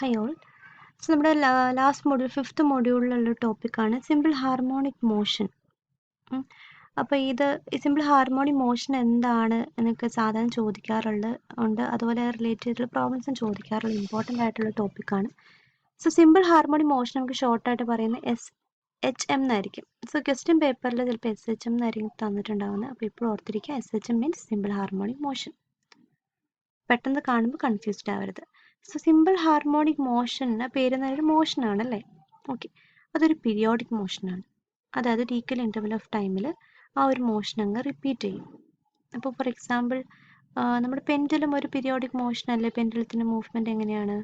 Hi all. So നമ്മുടെ last module 5th മൊഡ്യൂളിലുള്ള ടോപ്പിക്കാണ് simple harmonic motion. അപ്പോൾ ഇത് സിമ്പിൾ ഹാർമോണിക് മോഷൻ എന്താണ് എന്നൊക്കെ സാധാരണ ചോദിക്കാറുണ്ട്. അതുപോലെ റിലേറ്റ് ചെയ്തിട്ടുള്ള പ്രോബ്ലംസും ചോദിക്കാറുള്ള ഇമ്പോർട്ടൻ്റ് ആയിട്ടുള്ള ടോപ്പിക്കാണ്. സോ സിമ്പിൾ ഹാർമോണിക് മോഷൻ നമുക്ക് ഷോർട്ടായിട്ട് പറയുന്നത് SHM എന്നായിരിക്കും. സോ ക്വസ്റ്റ്യൻ പേപ്പറിൽ ചിലപ്പോൾ SHM എന്നായിരിക്കും തന്നിട്ടുണ്ടാവുന്നത്. അപ്പോൾ ഇപ്പോൾ ഓർത്തിരിക്കുക, SHM means simple harmonic motion. പെട്ടെന്ന് കാണുമ്പോൾ കൺഫ്യൂസ്ഡ് ആവരുത്. സോ സിമ്പിൾ ഹാർമോണിക് മോഷൻ പേര് ഒരു മോഷനാണല്ലേ. ഓക്കെ, അതൊരു പീരിയോഡിക് മോഷനാണ്. അതായത് ഒരു ഈക്വൽ ഇൻ്റർവൽ ഓഫ് ടൈമിൽ ആ ഒരു മോഷൻ അങ്ങ് റിപ്പീറ്റ് ചെയ്യും. അപ്പോൾ ഫോർ എക്സാമ്പിൾ നമ്മുടെ പെൻഡുലം ഒരു പീരിയോഡിക് മോഷൻ അല്ലേ. പെൻഡുലത്തിൻ്റെ മൂവ്മെൻറ്റ് എങ്ങനെയാണ്?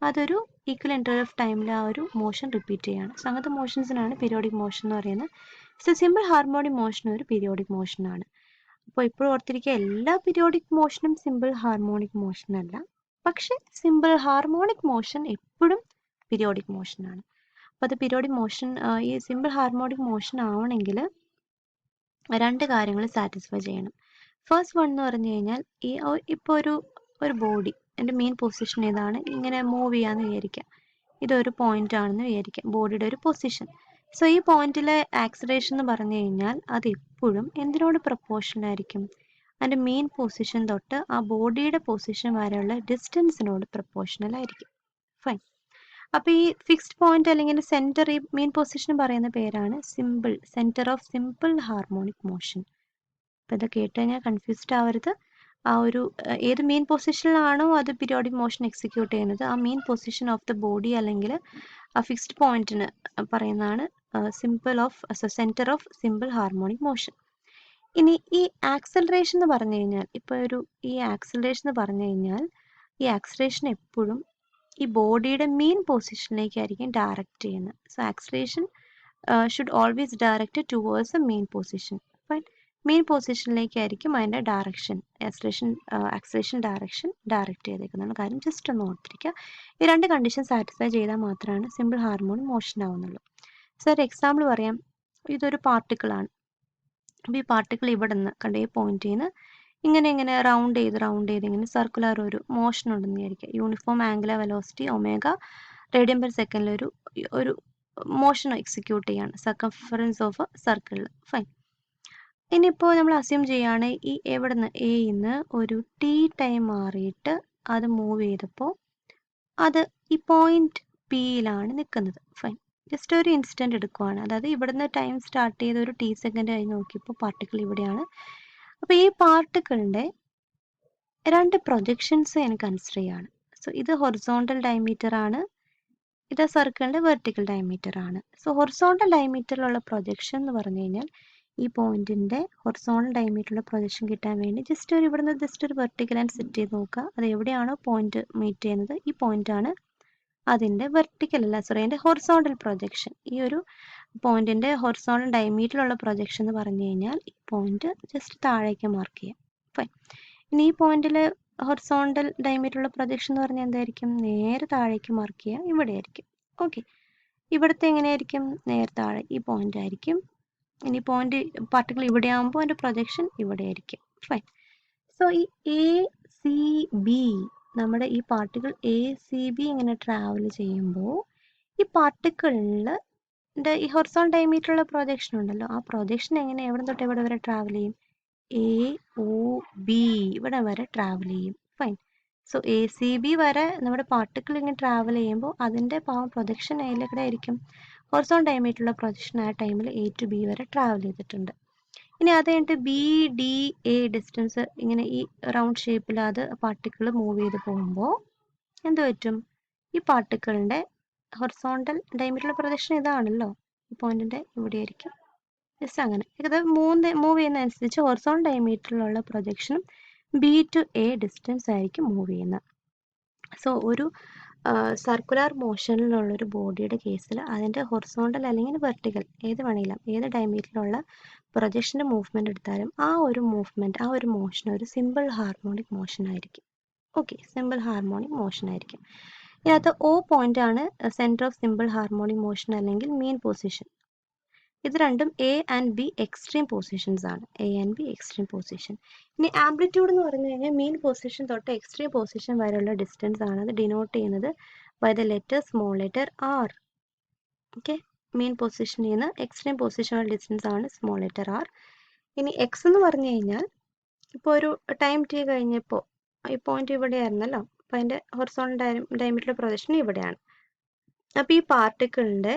അതൊരു ഈക്വൽ ഇൻ്റർവൽ ഓഫ് ടൈമിൽ ആ ഒരു മോഷൻ റിപ്പീറ്റ് ചെയ്യുകയാണ്. സോ അങ്ങനത്തെ മോഷൻസിനാണ് പീരിയോഡിക് മോഷൻ എന്ന് പറയുന്നത്. സോ സിമ്പിൾ ഹാർമോണിക് മോഷൻ ഒരു പീരിയോഡിക് മോഷനാണ്. അപ്പോൾ ഇപ്പോഴും ഓർത്തിരിക്കുക, എല്ലാ പീരിയോഡിക് മോഷനും സിമ്പിൾ ഹാർമോണിക് മോഷൻ അല്ല. പക്ഷെ സിമ്പിൾ ഹാർമോണിക് മോഷൻ എപ്പോഴും പീരിയോഡിക് മോഷനാണ്. അപ്പോൾ അത് പീരിയോഡിക് മോഷൻ, ഈ സിമ്പിൾ ഹാർമോണിക് മോഷൻ ആവണമെങ്കിൽ രണ്ട് കാര്യങ്ങൾ സാറ്റിസ്ഫൈ ചെയ്യണം. ഫസ്റ്റ് വൺ എന്ന് പറഞ്ഞു കഴിഞ്ഞാൽ, ഇപ്പോൾ ഒരു ബോഡി, എൻ്റെ മെയിൻ പൊസിഷൻ ഏതാണ്, ഇങ്ങനെ മൂവ് ചെയ്യാമെന്ന് വിചാരിക്കാം. ഇതൊരു പോയിന്റ് ആണെന്ന് വിചാരിക്കാം, ബോഡിയുടെ ഒരു പൊസിഷൻ. സോ ഈ പോയിന്റിലെ ആക്സിലറേഷൻ എന്ന് പറഞ്ഞു കഴിഞ്ഞാൽ അത് എപ്പോഴും എന്തിനോട് പ്രൊപ്പോർഷണൽ ആയിരിക്കും? അതിൻ്റെ മെയിൻ പൊസിഷൻ തൊട്ട് ആ ബോഡിയുടെ പൊസിഷൻ വരെയുള്ള ഡിസ്റ്റൻസിനോട് പ്രൊപ്പോർഷണൽ ആയിരിക്കും. ഫൈൻ. അപ്പോൾ ഈ ഫിക്സ്ഡ് പോയിന്റ് അല്ലെങ്കിൽ സെൻറ്റർ, ഈ മെയിൻ പൊസിഷൻ പറയുന്ന പേരാണ് centre of simple harmonic motion. അപ്പോൾ ഇത് കേട്ട് കഴിഞ്ഞാൽ കൺഫ്യൂസ്ഡ് ആവരുത്. ആ ഒരു ഏത് മെയിൻ പൊസിഷനിലാണോ അത് പീരിയോഡിക് മോഷൻ എക്സിക്യൂട്ട് ചെയ്യുന്നത്, ആ main position of the body അല്ലെങ്കിൽ ആ ഫിക്സ്ഡ് പോയിന്റിന് പറയുന്നതാണ് centre of simple harmonic motion. ഇനി ഈ ആക്സലറേഷൻ എന്ന് പറഞ്ഞു കഴിഞ്ഞാൽ, ഈ ആക്സലറേഷൻ എന്ന് പറഞ്ഞു കഴിഞ്ഞാൽ ഈ ആക്സലറേഷൻ എപ്പോഴും ഈ ബോഡിയുടെ മെയിൻ പൊസിഷനിലേക്കായിരിക്കും ഡയറക്റ്റ് ചെയ്യുന്നത്. So acceleration should always direct towards a mean position. Fine. Mean പൊസിഷനിലേക്കായിരിക്കും അതിൻ്റെ ഡയറക്ഷൻ, ആക്സലറേഷൻ ഡയറക്ഷൻ ഡയറക്റ്റ് ചെയ്തേക്കുന്ന കാര്യം ജസ്റ്റ് ഒന്ന് ഓർത്തിരിക്കുക. ഈ രണ്ട് കണ്ടീഷൻ സാറ്റിസ്ഫൈ ചെയ്താൽ മാത്രമാണ് സിമ്പിൾ ഹാർമോണിക് മോഷൻ ആവുന്നുള്ളൂ. സോ ഒരു എക്സാമ്പിൾ പറയാം. ഇതൊരു പാർട്ടിക്കിളാണ്. അപ്പോൾ ഈ പാർട്ടിക്കിൾ ഇവിടെ നിന്ന് ഈ പോയിന്റിൽ നിന്ന് ഇങ്ങനെ റൗണ്ട് ചെയ്ത് ഇങ്ങനെ സർക്കുലർ ഒരു മോഷൻ ഉണ്ടെന്ന് വിചാരിക്കുക. Uniform angular velocity omega radian per സെക്കൻഡിൽ ഒരു മോഷൻ എക്സിക്യൂട്ട് ചെയ്യാണ് സർക്കംഫറൻസ് ഓഫ് സർക്കിളിൽ. ഫൈൻ. ഇനിയിപ്പോൾ നമ്മൾ അസ്യൂം ചെയ്യുകയാണ്, ഈ എവിടെ നിന്ന് എയിന്ന് ഒരു ടി ടൈം മാറിയിട്ട് അത് മൂവ് ചെയ്തപ്പോൾ അത് ഈ പോയിന്റ് പിയിലാണ് നിൽക്കുന്നത്. ഫൈൻ. ജസ്റ്റ് ഒരു ഇൻസ്റ്റന്റ് എടുക്കുവാണ്. അതായത് ഇവിടുന്ന് ടൈം സ്റ്റാർട്ട് ചെയ്ത് ഒരു ടി സെക്കൻഡ് കഴിഞ്ഞ് നോക്കിയപ്പോൾ പാർട്ടിക്കിൾ ഇവിടെയാണ്. അപ്പോൾ ഈ പാർട്ടിക്കിളിൻ്റെ രണ്ട് പ്രൊജക്ഷൻസ് ഞാൻ കൺസിഡർ ചെയ്യാണ്. സോ ഇത് ഹൊറിസോണ്ടൽ ഡയമീറ്റർ ആണ്, ഇത് സർക്കിളിൻ്റെ വെർട്ടിക്കൽ ഡയമീറ്റർ ആണ്. സോ ഹൊറിസോണ്ടൽ ഡയമീറ്ററിലുള്ള പ്രൊജക്ഷൻ എന്ന് പറഞ്ഞു കഴിഞ്ഞാൽ, ഈ പോയിന്റിൻ്റെ ഹൊറിസോണ്ടൽ ഡയമീറ്ററിലുള്ള പ്രൊജക്ഷൻ കിട്ടാൻ വേണ്ടി ഇവിടുന്ന് ജസ്റ്റ് ഒരു വെർട്ടിക്കൽ ലൈൻ സെറ്റ് ചെയ്ത് നോക്കുക. അത് എവിടെയാണോ പോയിന്റ് മീറ്റ് ചെയ്യുന്നത്, ഈ പോയിന്റ് ആണ് അതിൻ്റെ അതിൻ്റെ ഹൊറിസോണ്ടൽ പ്രൊജക്ഷൻ. ഈ ഒരു പോയിന്റിൻ്റെ ഹൊറിസോണ്ടൽ ഡയമീറ്ററിലുള്ള പ്രൊജക്ഷൻ എന്ന് പറഞ്ഞു കഴിഞ്ഞാൽ ഈ പോയിന്റ് ജസ്റ്റ് താഴേക്ക് മാർക്ക് ചെയ്യാം. ഫൈൻ. ഇനി ഈ പോയിന്റിൽ ഹൊറിസോണ്ടൽ ഡയമീറ്ററിലുള്ള പ്രൊജക്ഷൻ എന്ന് പറഞ്ഞാൽ എന്തായിരിക്കും? നേരെ താഴേക്ക് മാർക്ക് ചെയ്യുക, ഇവിടെ ആയിരിക്കും. ഓക്കെ, ഇവിടുത്തെ എങ്ങനെയായിരിക്കും? നേരെ താഴെ ഈ പോയിന്റ് ആയിരിക്കും. ഇനി പോയിന്റ് പാർട്ടിക്കിൾ ഇവിടെ ആകുമ്പോൾ അതിൻ്റെ പ്രൊജക്ഷൻ ഇവിടെ ആയിരിക്കും. ഫൈൻ. സോ ഈ ACB, നമ്മുടെ ഈ പാർട്ടിക്കിൾ ACB ഇങ്ങനെ ട്രാവൽ ചെയ്യുമ്പോൾ ഈ പാർട്ടിക്കിളിൻ്റെ ഈ ഹൊറിസോണ്ടൽ ഡയമീറ്ററുള്ള പ്രൊജക്ഷൻ ഉണ്ടല്ലോ, ആ പ്രൊജക്ഷൻ എങ്ങനെ എവിടെ തൊട്ട് എവിടെ വരെ ട്രാവൽ ചെയ്യും? AOB ഇവിടെ വരെ ട്രാവൽ ചെയ്യും. ഫൈൻ. സോ ACB വരെ നമ്മുടെ പാർട്ടിക്കിൾ ഇങ്ങനെ ട്രാവൽ ചെയ്യുമ്പോൾ അതിൻ്റെ പ്രൊജക്ഷൻ അതിലേക്കൂടെ ആയിരിക്കും. ഹൊറിസോണ്ടൽ ഡയമീറ്ററുള്ള പ്രൊജക്ഷൻ ആ ടൈമിൽ A to B വരെ ട്രാവൽ ചെയ്തിട്ടുണ്ട്. ഇനി അത് കഴിഞ്ഞിട്ട് BDA ഡിസ്റ്റൻസ് ഇങ്ങനെ ഈ റൗണ്ട് ഷേപ്പിൽ അത് പാർട്ടിക്കിൾ മൂവ് ചെയ്ത് പോകുമ്പോൾ എന്ത് പറ്റും? ഈ പാർട്ടിക്കിളിൻ്റെ ഹൊറിസോണ്ടൽ ഡയമീറ്ററുള്ള പ്രൊജക്ഷൻ ഇതാണല്ലോ, ഈ പോയിന്റിൻ്റെ ഇവിടെ ആയിരിക്കും. ജസ്റ്റ് അങ്ങനെ ഇത് മൂവ് ചെയ്യുന്നതനുസരിച്ച് ഹൊറിസോണ്ടൽ ഡയമീറ്ററിലുള്ള പ്രൊജക്ഷനും B to A ഡിസ്റ്റൻസ് ആയിരിക്കും മൂവ് ചെയ്യുന്നത്. സോ ഒരു സർക്കുലർ മോഷനിലുള്ളൊരു ബോഡിയുടെ കേസിൽ അതിൻ്റെ ഹൊറിസോണ്ടൽ അല്ലെങ്കിൽ വെർട്ടിക്കൽ ഏത് വേണമെങ്കിലും ഏത് ഡയമീറ്ററിലുള്ള പ്രൊജക്ഷൻ്റെ മൂവ്മെൻറ്റ് എടുത്താലും ആ ഒരു മോഷൻ ഒരു സിമ്പിൾ ഹാർമോണിക് മോഷൻ ആയിരിക്കും. ഓക്കെ, സിമ്പിൾ ഹാർമോണിക് മോഷൻ ആയിരിക്കും. ഇതിനകത്ത് O പോയിന്റ് ആണ് centre of simple harmonic motion അല്ലെങ്കിൽ മെയിൻ പൊസിഷൻ. ഇത് രണ്ടും A and B extreme positions ആണ്. ഇനി ആംപ്ലിറ്റ്യൂഡ് എന്ന് പറഞ്ഞു കഴിഞ്ഞാൽ മെയിൻ പൊസിഷൻ തൊട്ട് എക്സ്ട്രീം പൊസിഷൻ വരെയുള്ള ഡിസ്റ്റൻസ് ആണ്. അത് ഡിനോട്ട് ചെയ്യുന്നത് by the letter small letter r. Okay, main പൊസിഷനിൽ നിന്ന് എക്സ്ട്രീം പൊസിഷണൽ ഡിസ്റ്റൻസ് ആണ് സ്മോൾ ലെറ്റർ ആർ. ഇനി എക്സ് എന്ന് പറഞ്ഞു കഴിഞ്ഞാൽ ഇപ്പോൾ ഒരു ടൈം ടി കഴിഞ്ഞപ്പോൾ ഈ പോയിന്റ് ഇവിടെയായിരുന്നല്ലോ, അപ്പോൾ അതിൻ്റെ ഹൊറിസോണ്ടൽ ഡയമീറ്റർ പ്രൊജക്ഷൻ ഇവിടെയാണ്. അപ്പോൾ ഈ പാർട്ടിക്കിളിൻ്റെ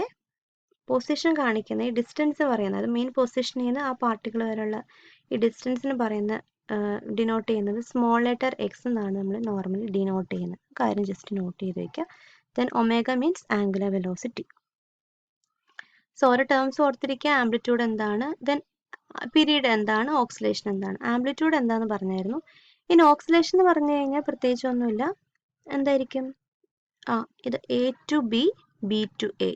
പൊസിഷൻ കാണിക്കുന്ന ഈ ഡിസ്റ്റൻസ് പറയുന്നത്, മെയിൻ പൊസിഷനിൽ നിന്ന് ആ പാർട്ടിക്കിൾ വരെയുള്ള ഈ ഡിസ്റ്റൻസിന് പറയുന്ന ഡിനോട്ട് ചെയ്യുന്നത് സ്മോൾ ലെറ്റർ എക്സ് എന്നാണ് നമ്മൾ നോർമലി ഡിനോട്ട് ചെയ്യുന്നത്. കാര്യം ജസ്റ്റ് നോട്ട് ചെയ്ത് വയ്ക്കുക. Then omega means angular velocity. So ഓരോ ടേംസ് ഓർത്തിരിക്കുക. ആംപ്ലിറ്റ്യൂഡ് എന്താണ്, ദെൻ പീരീഡ് എന്താണ്, ഓക്സിലേഷൻ എന്താണ്. ആംപ്ലിറ്റ്യൂഡ് എന്താണെന്ന് പറഞ്ഞായിരുന്നു. ഇനി ഓക്സിലേഷൻ എന്ന് പറഞ്ഞു കഴിഞ്ഞാൽ പ്രത്യേകിച്ച് ഒന്നുമില്ല. എന്തായിരിക്കും? ഇത് A to B, B to A,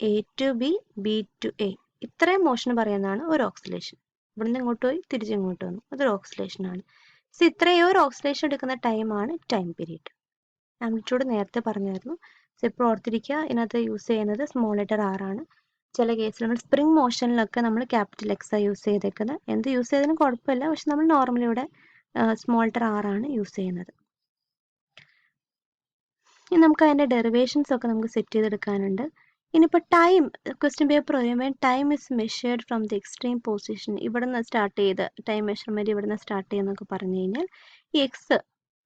A to B, B to A, ഇത്രയും മോഷൻ പറയുന്നതാണ് ഒരു ഓക്സിലേഷൻ. ഇവിടുന്ന് ഇങ്ങോട്ട് പോയി തിരിച്ചിങ്ങോട്ട് വന്നു, അതൊരു ഓക്സിലേഷൻ ആണ്. സോ ഇത്രയും ഒരു ഓക്സിലേഷൻ എടുക്കുന്ന ടൈമാണ് ടൈം പീരീഡ്. ആംപ്ലിറ്റ്യൂഡ് നേരത്തെ പറഞ്ഞായിരുന്നു. സോ ഇപ്പോൾ ഓർത്തിരിക്കുക, ഇതിനകത്ത് യൂസ് ചെയ്യുന്നത് സ്മോൾ ലെറ്റർ ആർ ആണ്. ചില കേസിൽ നമ്മൾ സ്പ്രിംഗ് മോഷനിലൊക്കെ നമ്മൾ ക്യാപിറ്റൽ എക്സ് യൂസ് ചെയ്തേക്കുന്നത്. എന്ത് യൂസ് ചെയ്തതിനും കുഴപ്പമില്ല, പക്ഷെ നമ്മൾ നോർമലി ഇവിടെ സ്മോൾ ലെറ്റർ ആർ ആണ് യൂസ് ചെയ്യുന്നത്. ഇനി നമുക്ക് അതിൻ്റെ ഡെറിവേഷൻസ് ഒക്കെ നമുക്ക് സെറ്റ് ചെയ്തെടുക്കാനുണ്ട്. ഇനിയിപ്പോൾ ടൈം ക്വസ്റ്റ്യൻ പേപ്പർ വരുമ്പോൾ time is measured from the extreme position, ഇവിടെ നിന്ന് സ്റ്റാർട്ട് ചെയ്ത് ടൈം മെഷർമെൻറ്റ് ഇവിടെ നിന്ന് സ്റ്റാർട്ട് ചെയ്യുന്നൊക്കെ പറഞ്ഞു കഴിഞ്ഞാൽ ഈ എക്സ്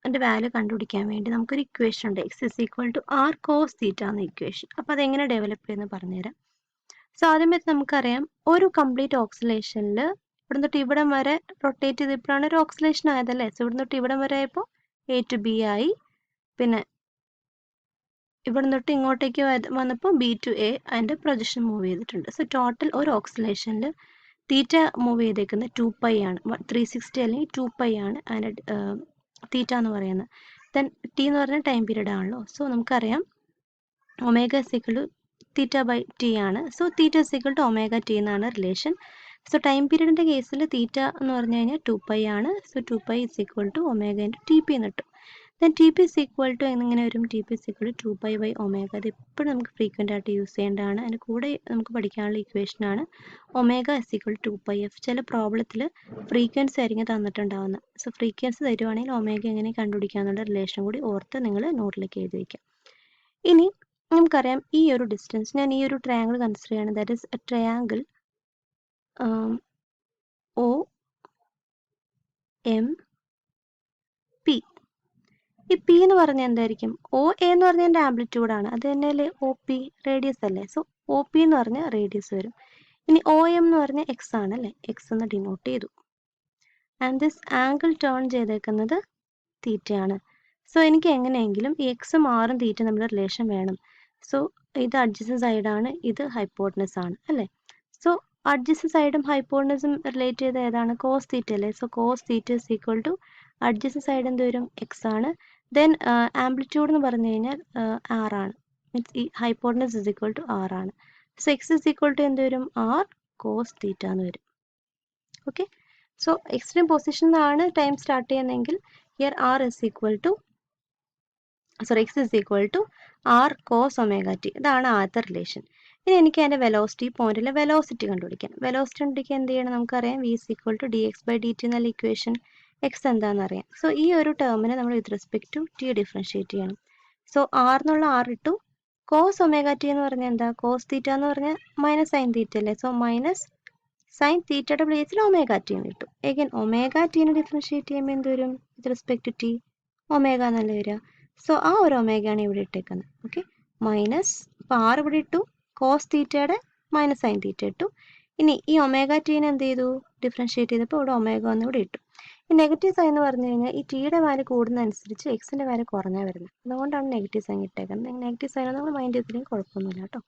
അതിൻ്റെ വാല്യൂ കണ്ടുപിടിക്കാൻ വേണ്ടി നമുക്കൊരു ഇക്വേഷൻ ഉണ്ട്. X is equal to R cos theta എന്ന ഇക്വേഷൻ. അപ്പോൾ അതെങ്ങനെ ഡെവലപ്പ് ചെയ്യുന്നത് പറഞ്ഞുതരാം. സോ ആദ്യമേ നമുക്കറിയാം, ഒരു കംപ്ലീറ്റ് ഓക്സിലേഷനിൽ ഇവിടെ തൊട്ട് ഇവിടം വരെ റൊട്ടേറ്റ് ചെയ്തപ്പോഴാണ് ഒരു ഓക്സിലേഷൻ ആയതല്ലേ. സോ ഇവിടെ തൊട്ട് ഇവിടം വരെ ആയപ്പോൾ എ ടു ബി ആയി, പിന്നെ ഇവിടെ തൊട്ട് ഇങ്ങോട്ടേക്ക് വന്നപ്പോൾ ബി ടു എ അതിൻ്റെ പ്രൊജക്ഷൻ മൂവ് ചെയ്തിട്ടുണ്ട്. സോ ടോട്ടൽ ഒരു ഓക്സിലേഷനിൽ തീറ്റ മൂവ് ചെയ്തേക്കുന്നത് 2π ആണ്. 360 അല്ലെങ്കിൽ 2π ആണ് അതിൻ്റെ തീറ്റ എന്ന് പറയുന്നത്. ദെൻ ടി എന്ന് പറഞ്ഞാൽ ടൈം പീരീഡ് ആണല്ലോ. സോ നമുക്കറിയാം omega is equal to theta by T ആണ്. So theta is equal to omega T എന്നാണ് റിലേഷൻ. സോ ടൈം പീരീഡിൻ്റെ കേസിൽ തീറ്റ എന്ന് പറഞ്ഞു കഴിഞ്ഞാൽ 2π ആണ്. So 2π is equal to omega into T P എന്ന് കിട്ടും. Then T P is equal to എന്നിങ്ങനെ വരും, T P is equal to 2π by omega. അത് എപ്പോഴും നമുക്ക് ഫ്രീക്വൻ്റ് ആയിട്ട് യൂസ് ചെയ്യേണ്ടതാണ്. അതിന് കൂടെ നമുക്ക് പഠിക്കാനുള്ള ഇക്വേഷനാണ് ഒമേഗ ഇസിക്വൽ ടു 2πf. ചില പ്രോബ്ലത്തിൽ ഫ്രീക്വൻസി ആയിരിക്കും തന്നിട്ടുണ്ടാവുന്നത്. സോ ഫ്രീക്വൻസി തരുവാണെങ്കിൽ ഒമേഗ എങ്ങനെ കണ്ടുപിടിക്കാന്നുള്ള റിലേഷൻ കൂടി ഓർത്ത് നിങ്ങൾ നോട്ടിലേക്ക് എഴുതി വയ്ക്കാം. ഇനി നമുക്കറിയാം ഈ ഒരു ഡിസ്റ്റൻസ്, ഞാൻ ഈ ഒരു ട്രയാങ്കിൾ കൺസിഡർ ചെയ്യാണ്. That is A triangle O M P. ഈ പി എന്ന് പറഞ്ഞാൽ എന്തായിരിക്കും? ഒ എ എന്ന് പറഞ്ഞാൽ എൻ്റെ ആംപ്ലിറ്റ്യൂഡാണ്. അത് തന്നെയല്ലേ ഒ പി, റേഡിയസ് അല്ലേ. സോ ഒ പി എന്ന് പറഞ്ഞാൽ റേഡിയസ് വരും. ഇനി ഒ എം എന്ന് പറഞ്ഞാൽ എക്സ് ആണ് അല്ലേ, എക്സ് എന്ന് ഡിനോട്ട് ചെയ്തു. ആൻഡ് ദിസ് ആംഗിൾ ടേൺ ചെയ്തേക്കുന്നത് തീറ്റയാണ്. സോ എനിക്ക് എങ്ങനെയെങ്കിലും ഈ എക്സും ആറും തീറ്റ നമ്മുടെ റിലേഷൻ വേണം. സോ ഇത് അഡ്ജസൻറ്റ് സൈഡാണ്, ഇത് ഹൈപ്പോട്ടനസ് ആണ് അല്ലേ. സോ അഡ്ജസൻറ്റ് സൈഡും ഹൈപ്പോട്ടനസും റിലേറ്റ് ചെയ്ത് ഏതാണ്? കോസ് തീറ്റ അല്ലേ. So cos theta is equal to adjacent side എന്ത് വരും? എക്സ് ആണ്. ദെൻ ആംപ്ലിറ്റ്യൂഡ് എന്ന് പറഞ്ഞു കഴിഞ്ഞാൽ ആറാണ്. മീൻസ് ഈ ഹൈപ്പോട്ടനസ് ഇസ് ഈക്വൽ ടു ആറാണ്. So X is equal to എന്ത് വരും? ആർ കോസ് തീറ്റ എന്ന് വരും. ഓക്കെ, സോ എക്സ്ട്രീം പൊസിഷനിലാണ് ടൈം സ്റ്റാർട്ട് ചെയ്യുന്നതെങ്കിൽ here R is equal to X is equal to R cos omega T. ഇതാണ് ആദ്യത്തെ റിലേഷൻ. ഇനി എനിക്ക് അതിൻ്റെ വെലോസിറ്റി പോയിന്റിലെ വെലോസിറ്റി കണ്ടുപിടിക്കാം. വെലോസിറ്റി കണ്ടുപിടിക്കാൻ എന്ത് ചെയ്യണം? നമുക്കറിയാം V is equal to D X by D T എന്നുള്ള ഇക്വേഷൻ. എക്സ് എന്താണെന്ന് അറിയാം. സോ ഈ ഒരു ടേമിനെ നമ്മൾ with respect to T differentiate ചെയ്യണം. സോ ആർ എന്നുള്ള ആർ ഇട്ടു. കോസ് ഒമേഗ ടി എന്ന് പറഞ്ഞാൽ എന്താ? കോസ് തീറ്റ എന്ന് പറഞ്ഞാൽ മൈനസ് സൈൻ തീറ്റ അല്ലേ. സോ മൈനസ് സൈൻ തീറ്റയുടെ പ്ലേസിൽ ഒമേഗ ടി എന്ന് കിട്ടും. എഗൈൻ ഒമേഗ ടീനെ ഡിഫറൻഷിയേറ്റ് ചെയ്യുമ്പോൾ എന്ത് വരും? With respect to T omega എന്നല്ലേ വരിക. സോ ആ ഒരു ഒമേഗയാണ് ഇവിടെ ഇട്ടേക്കുന്നത്. ഓക്കെ, മൈനസ് ഇപ്പോൾ ആർ ഇവിടെ ഇട്ടു, കോസ് തീറ്റയുടെ മൈനസ് സൈൻ തീറ്റ ഇട്ടു. ഇനി ഈ ഒമേഗ ടീനെ എന്ത് ചെയ്തു? ഡിഫറൻഷിയേറ്റ് ചെയ്തപ്പോൾ ഇവിടെ ഒമേഗ എന്ന് ഇവിടെ ഇട്ടു. ഈ നെഗറ്റീവ് സൈൻ എന്ന് പറഞ്ഞു കഴിഞ്ഞാൽ ഈ ടിയുടെ വാല്യൂ കൂടുന്നതനുസരിച്ച് എക്സിൻ്റെ വാല്യൂ കുറഞ്ഞാൽ വരുന്നത്. അതുകൊണ്ടാണ് നെഗറ്റീവ് സൈൻ ഇട്ടേക്കുന്നത്. നെഗറ്റീവ് സൈൻ നമ്മൾ മൈൻഡ് ചെയ്തില്ലെങ്കിൽ കുഴപ്പമൊന്നുമില്ല കേട്ടോ.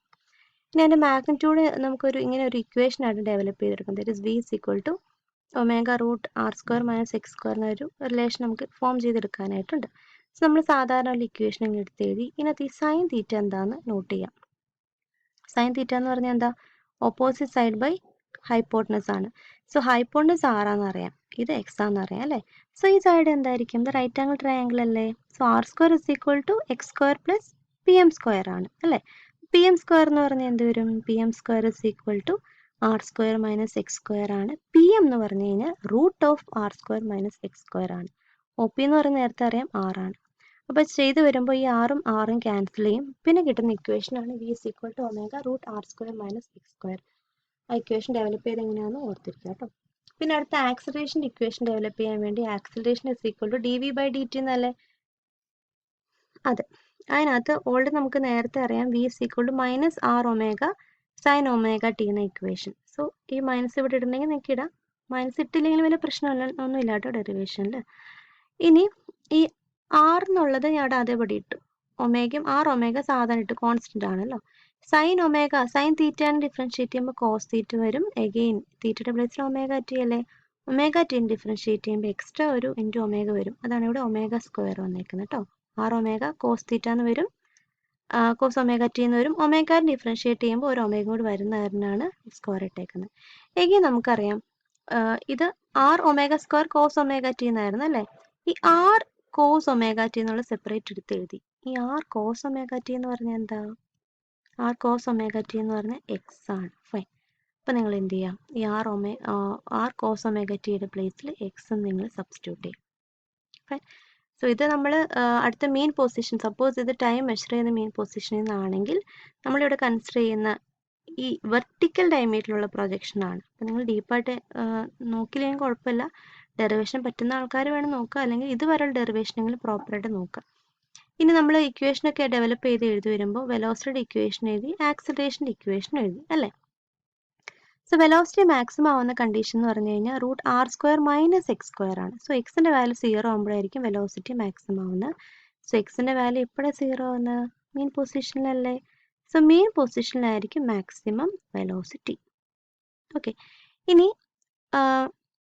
ഇനി അതിൻ്റെ മാഗ്നിറ്റ്യൂഡ് നമുക്കൊരു ഇങ്ങനെ ഒരു ഇക്വേഷൻ ആയിട്ട് ഡെവലപ്പ് ചെയ്തെടുക്കുന്നത്. That is V is equal to omega root R square minus X square എന്നൊരു റിലേഷൻ നമുക്ക് ഫോം ചെയ്തെടുക്കാനായിട്ടുണ്ട്. സോ നമ്മൾ സാധാരണ ഒരു ഇക്വേഷൻ ഇങ്ങനെ എടുത്ത് എഴുതി. ഇതിനകത്ത് ഈ സൈൻ തീറ്റ എന്താണെന്ന് നോട്ട് ചെയ്യാം. സൈൻ തീറ്റ എന്ന് പറഞ്ഞാൽ എന്താ? ഓപ്പോസിറ്റ് സൈഡ് ബൈ ഹൈപ്പോട്ടനസ് ആണ്. സോ ഹൈപ്പോട്ടനസ് ആറാന്ന് അറിയാം, ഇത് എക്സ് ആണെന്ന് അറിയാം അല്ലേ. സോ ഈ സൈഡ് എന്തായിരിക്കും? ഇത് റൈറ്റ് ആംഗിൾ ട്രയാങ്കിൾ അല്ലേ. So R square is equal to X square plus P M square ആണ് അല്ലേ. പി എം സ്ക്വയർ എന്ന് പറഞ്ഞാൽ എന്ത് വരും? P M square is equal to R square minus X square ആണ്. പി എം എന്ന് പറഞ്ഞു കഴിഞ്ഞാൽ root of R square minus X square ആണ്. ഒ പി എന്ന് പറയുന്നത് നേരത്തെ അറിയാം ആറാണ്. അപ്പോൾ ചെയ്ത് വരുമ്പോൾ ഈ ആറും ആറും ക്യാൻസൽ ചെയ്യും. പിന്നെ കിട്ടുന്ന ഇക്വേഷനാണ് V is equal to omega root R square minus X square. ആ ഇക്വേഷൻ ഡെവലപ്പ് ചെയ്ത് എങ്ങനെയാണെന്ന് ഓർത്തിരിക്കുക കേട്ടോ. പിന്നെ അടുത്ത ആക്സിലറേഷൻ ഇക്വേഷൻ ഡെവലപ്പ് ചെയ്യാൻ വേണ്ടി acceleration is equal to D V by D T എന്നല്ലേ? അതെ, അതിനകത്ത് ഓൾറെഡി നമുക്ക് നേരത്തെ അറിയാം V is equal to minus R omega sine omega T എന്ന ഇക്വേഷൻ. സോ ഈ മൈനസ് ഇവിടെ ഇടണമെങ്കിൽ നിങ്ങൾക്ക് ഇടാം, മൈനസ് ഇട്ടില്ലെങ്കിൽ വലിയ പ്രശ്നമല്ല, ഒന്നുമില്ല കേട്ടോ ഡെറിവേഷനിൽ. ഇനി ഈ ആർ എന്നുള്ളത് ഞാൻ അവിടെ അതേപടി ഇട്ടു, ഒമേഗയും ആർ ഒമേഗ സാധാരണ ഇട്ടു, കോൺസ്റ്റന്റ് ആണല്ലോ. സൈൻ ഒമേഗ സൈൻ തീറ്റയാണ് ഡിഫറൻഷിയേറ്റ് ചെയ്യുമ്പോൾ കോസ് തീറ്റ വരും. എഗെയിൻ തീറ്റയുടെ പ്ലേസിൽ ഒമേഗ ടി അല്ലേ, ഒമേഗ ടിന് ഡിഫറൻഷിയേറ്റ് ചെയ്യുമ്പോൾ എക്സ്ട്രാ ഒരു ഇൻറ്റു ഒമേഗ വരും. അതാണ് ഇവിടെ ഒമേഗ സ്ക്വയർ വന്നേക്കുന്നത് കേട്ടോ. ആർ ഒമേഗ കോസ് തീറ്റ എന്ന് വരും, കോസ് ഒമേഗ ടി എന്ന് വരും. ഒമേഗ ഡിഫറൻഷിയേറ്റ് ചെയ്യുമ്പോൾ ഒരു ഒമേഗ കൂടി വരുന്ന കാരണമാണ് സ്ക്വയർ ഇട്ടേക്കുന്നത്. എഗെയിൻ നമുക്കറിയാം ഇത് R omega square cos omega T എന്നായിരുന്നു അല്ലേ. ഈ ആർ കോസ് ഒമേഗ ടി എന്നുള്ള സെപ്പറേറ്റ് എടുത്ത് എഴുതി. ഈ ആർ കോസ് ഒമേഗ ടി എന്ന് പറഞ്ഞാൽ എന്താ? ആർ കോസ് ഒമേഗ ടി എന്ന് പറഞ്ഞാൽ എക്സ് ആണ്. ഫൈൻ. അപ്പം നിങ്ങൾ എന്ത് ചെയ്യാം, ഈ ആർ കോസ് ഒമേഗ ടിയുടെ പ്ലേസിൽ എക്സ് നിങ്ങൾ സബ്സ്റ്റിറ്റ്യൂട്ട് ചെയ്യും. ഫൈൻ. സോ ഇത് നമ്മൾ അടുത്ത മീൻ പൊസിഷൻ, സപ്പോസ് ഇത് ടൈം മെഷർ ചെയ്യുന്ന മീൻ പൊസിഷനിൽ നിന്നാണെങ്കിൽ നമ്മളിവിടെ കൺസിഡർ ചെയ്യുന്ന ഈ വെർട്ടിക്കൽ ഡയമീറ്ററിലുള്ള പ്രൊജക്ഷൻ ആണ്. അപ്പം നിങ്ങൾ ഡീപ്പായിട്ട് നോക്കിയില്ലെങ്കിൽ കുഴപ്പമില്ല, ഡെറിവേഷൻ പറ്റുന്ന ആൾക്കാർ വേണം നോക്കുക, അല്ലെങ്കിൽ ഇതുവരെയുള്ള ഡെറിവേഷനെങ്കിലും പ്രോപ്പറായിട്ട് നോക്കുക. ഇനി നമ്മൾ ഇക്വേഷനൊക്കെ ഡെവലപ്പ് ചെയ്ത് എഴുതി വരുമ്പോൾ വെലോസിറ്റിയുടെ ഇക്വേഷൻ എഴുതി, ആക്സിലറേഷൻ്റെ ഇക്വേഷൻ എഴുതി അല്ലേ. സോ വെലോസിറ്റി മാക്സിമം ആവുന്ന കണ്ടീഷൻ എന്ന് പറഞ്ഞു കഴിഞ്ഞാൽ root R square minus X square ആണ്. സോ എക്സിൻ്റെ വാല്യൂ 0 ആകുമ്പോഴായിരിക്കും വെലോസിറ്റി മാക്സിമം ആവുന്നത്. സോ എക്സിൻ്റെ വാല്യൂ എപ്പോഴാണ് 0 ആവുന്നത്? മീൻ പൊസിഷനിലല്ലേ. സോ മീൻ പൊസിഷനിലായിരിക്കും മാക്സിമം വെലോസിറ്റി. ഓക്കെ, ഇനി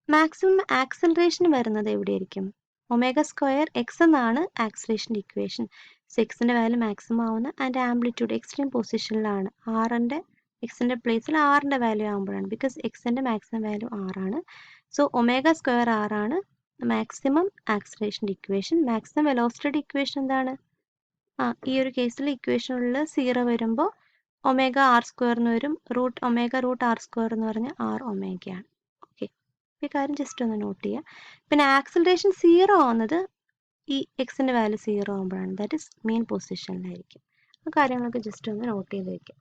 മാക്സിമം ആക്സിലറേഷൻ വരുന്നത് എവിടെയായിരിക്കും? ഒമേഗ സ്ക്വയർ എക്സ് എന്നാണ് ആക്സിലറേഷൻ്റെ ഇക്വേഷൻ. സോ എക്സിൻ്റെ വാല്യൂ മാക്സിമം ആവുന്ന ആൻഡ് ആംപ്ലിറ്റ്യൂഡ് എക്സ്ട്രീം പൊസിഷനിലാണ്. ആറിൻ്റെ എക്സിൻ്റെ പ്ലേസിൽ ആറിൻ്റെ വാല്യൂ ആകുമ്പോഴാണ്, ബിക്കോസ് എക്സിൻ്റെ മാക്സിമം വാല്യൂ ആറാണ്. സോ ഒമേഗ സ്ക്വയർ ആറാണ് മാക്സിമം ആക്സിലറേഷൻ്റെ ഇക്വേഷൻ. മാക്സിമം വെലോസിറ്റിയുടെ ഇക്വേഷൻ എന്താണ്? ഈ ഒരു കേസിൽ ഇക്വേഷനുള്ള 0 വരുമ്പോൾ ഒമേഗ ആർ സ്ക്വയർ എന്ന് വരും. ഒമേഗ റൂട്ട് ആർ സ്ക്വയർ എന്ന് പറഞ്ഞാൽ ആർ ഒമേഗയാണ്. ഓക്കെ, ഈ കാര്യം ജസ്റ്റ് ഒന്ന് നോട്ട് ചെയ്യുക. പിന്നെ ആക്സിലറേഷൻ 0 ആവുന്നത് ഈ എക്സിൻ്റെ വാല്യൂ 0 ആകുമ്പോഴാണ്, ദാറ്റ് ഇസ് മീൻ പൊസിഷനിലായിരിക്കും. ആ കാര്യങ്ങളൊക്കെ ജസ്റ്റ് ഒന്ന് നോട്ട് ചെയ്ത് വയ്ക്കാം.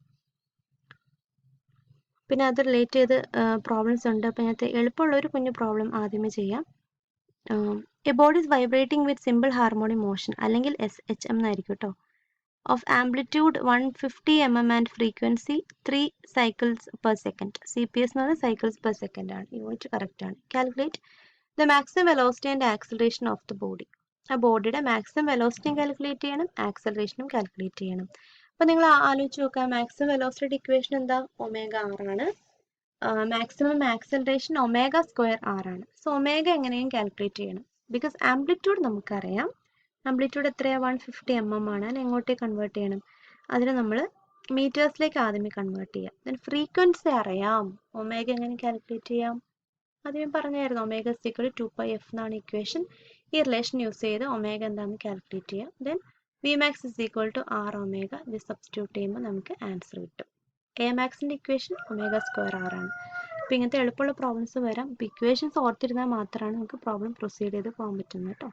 പിന്നെ അത് റിലേറ്റ് ചെയ്ത് പ്രോബ്ലംസ് ഉണ്ട്. അപ്പോൾ ഇതിനകത്ത് എളുപ്പമുള്ള ഒരു കുഞ്ഞു പ്രോബ്ലം ആദ്യമേ ചെയ്യാം. A body is vibrating with simple harmonic motion, അല്ലെങ്കിൽ SHM എന്നായിരിക്കും കേട്ടോ, of amplitude 150 mm and frequency 3 cycles per second. CPS എന്ന് പറഞ്ഞാൽ cycles per second ആണ്, യൂണിറ്റ് കറക്റ്റ് ആണ്. Calculate the maximum velocity and acceleration of the body. ആ ബോഡിയുടെ maximum വെലോസിറ്റിയും calculate ചെയ്യണം, ആക്സിലറേഷനും കാൽക്കുലേറ്റ് ചെയ്യണം. അപ്പോൾ നിങ്ങൾ ആലോചിച്ച് നോക്കുക, മാക്സിമം വെലോസിറ്റിയുടെ ഇക്വേഷൻ എന്താ? ഒമേഗ ആർ ആണ്. Maximum acceleration omega square R ആണ്. സോ ഒമേഗ എങ്ങനെയും കാൽക്കുലേറ്റ് ചെയ്യണം, ബിക്കോസ് ആംപ്ലിറ്റ്യൂഡ് നമുക്കറിയാം. ആംപ്ലിറ്റ്യൂഡ് എത്രയാണ്? 150 mm ആണ്. അതിന് എങ്ങോട്ടേക്ക് കൺവേർട്ട് ചെയ്യണം? അതിന് നമ്മൾ മീറ്റേഴ്സിലേക്ക് ആദ്യമേ കൺവേർട്ട് ചെയ്യാം. ദെൻ ഫ്രീക്വൻസി അറിയാം, ഒമേഗ എങ്ങനെ കാൽക്കുലേറ്റ് ചെയ്യാം? ആദ്യം പറഞ്ഞായിരുന്നു ഒമേഗ = 2πf എന്നാണ് ഇക്വേഷൻ. ഈ റിലേഷൻ യൂസ് ചെയ്ത് ഒമേഗ എന്താണെന്ന് കാൽക്കുലേറ്റ് ചെയ്യാം. Then Vmax = R omega. ഇത് സബ്സ്റ്റിറ്റ്യൂട്ട് ചെയ്യുമ്പോൾ നമുക്ക് ആൻസർ കിട്ടും. Amaxൻ്റെ ഇക്വേഷൻ ഒമേഗ സ്ക്വയർ ആർ ആണ്. അപ്പോൾ ഇങ്ങനത്തെ എളുപ്പമുള്ള പ്രോബ്ലംസ് വരാം. ഇപ്പോൾ ഇക്വേഷൻസ് ഓർത്തിരുന്നാൽ മാത്രമാണ് നമുക്ക് പ്രോബ്ലം പ്രൊസീഡ് ചെയ്ത് പോകാൻ പറ്റുന്നത് കേട്ടോ.